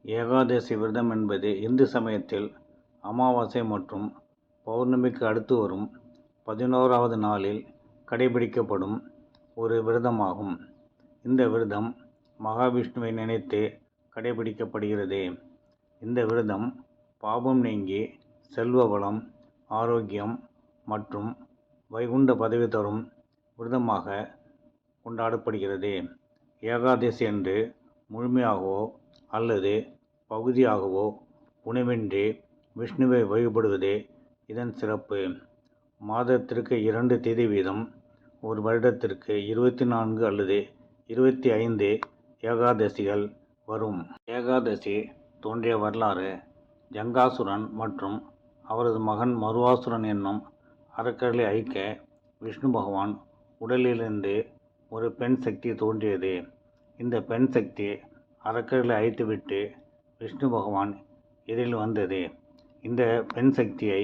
ஏகாதசி விரதம் என்பது இந்து சமயத்தில் அமாவாசை மற்றும் பௌர்ணமிக்கு அடுத்து வரும் 11வது நாளில் கடைபிடிக்கப்படும் ஒரு விரதமாகும். இந்த விரதம் மகாவிஷ்ணுவை நினைத்து கடைபிடிக்கப்படுகிறது. இந்த விரதம் பாபம் நீங்கி செல்வ வளம், ஆரோக்கியம் மற்றும் வைகுண்ட பதவி தரும் விரதமாக கொண்டாடப்படுகிறது. ஏகாதசி அன்று முழுமையாகவோ அல்லது பகுதியாகவோ உணவின்றி விஷ்ணுவை வழிபடுவதே இதன் சிறப்பு. மாதத்திற்கு 2 திதி வீதம், ஒரு வருடத்திற்கு 24 அல்லது 25 ஏகாதசிகள் வரும். ஏகாதசி தோன்றிய வரலாறு: ஜங்காசுரன் மற்றும் அவரது மகன் மருவாசுரன் என்னும் அரக்கர்களை அழிக்க விஷ்ணு பகவான் உடலிலிருந்து ஒரு பெண் சக்தி தோன்றியது. இந்த பெண் சக்தி அரக்கர்களை அழித்துவிட்டு விஷ்ணு பகவான் எதிரில் வந்தது. இந்த பெண் சக்தியை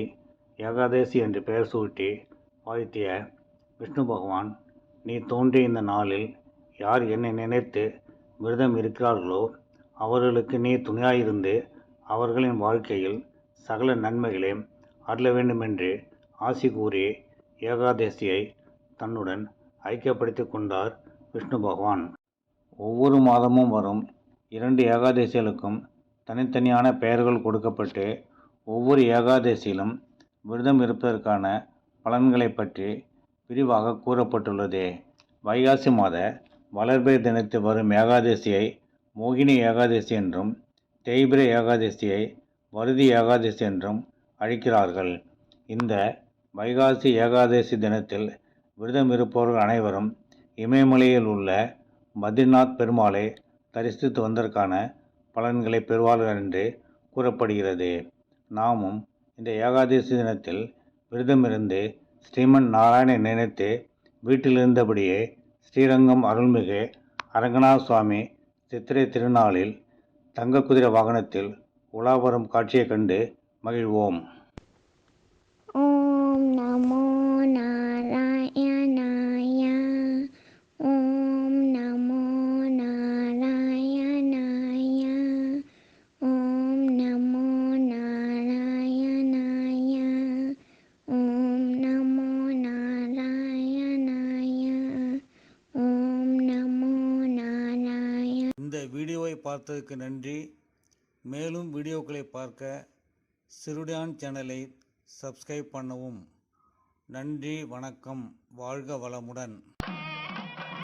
ஏகாதசி என்று பெயர் சூட்டி வாழ்த்திய விஷ்ணு பகவான், நீ தோன்றிய இந்த நாளில் யார் என்னை நினைத்து விரதம் இருக்கிறார்களோ அவர்களுக்கு நீ துணையாயிருந்து அவர்களின் வாழ்க்கையில் சகல நன்மைகளையும் அருள வேண்டுமென்று ஆசி கூறி ஏகாதசியை தன்னுடன் ஐக்கியப்படுத்தி கொண்டார் விஷ்ணு பகவான். ஒவ்வொரு மாதமும் வரும் 2 ஏகாதசிகளுக்கும் தனித்தனியான பெயர்கள் கொடுக்கப்பட்டு ஒவ்வொரு ஏகாதசியிலும் விரதம் இருப்பதற்கான பலன்களை பற்றி விரிவாக கூறப்பட்டுள்ளது. வைகாசி மாத வளர்பிறை தினத்தில் வரும் ஏகாதசியை மோகினி ஏகாதசி என்றும், தேய்பிறை ஏகாதசியை வருதி ஏகாதசி என்றும் அழைக்கிறார்கள். இந்த வைகாசி ஏகாதசி தினத்தில் விரதம் இருப்பவர்கள் அனைவரும் இமயமலையில் உள்ள பத்ரிநாத் பெருமாளை தரிசித்து வந்ததற்கான பலன்களை பெறுவார்கள் என்று கூறப்படுகிறது. நாமும் இந்த ஏகாதசி தினத்தில் விரதமிருந்து ஸ்ரீமன் நாராயணனை நினைத்து வீட்டிலிருந்தபடியே ஸ்ரீரங்கம் அருள்மிகு அரங்கநாத சுவாமி சித்திரை திருநாளில் தங்க குதிரை வாகனத்தில் உலா வரும் காட்சியை கண்டு மகிழ்வோம். ஓம் நமோ நாராயணாய. ஓம் நமோ நாராயணாய. ஓம் நமோ நாராயணாய. ஓம் நமோ நாராயணாய. ஓம் நமோ நாராயண. இந்த வீடியோவை பார்த்ததுக்கு நன்றி. மேலும் வீடியோக்களை பார்க்க சிறுடான் சேனலை சப்ஸ்கிரைப் பண்ணவும். நன்றி, வணக்கம், வாழ்க வளமுடன்.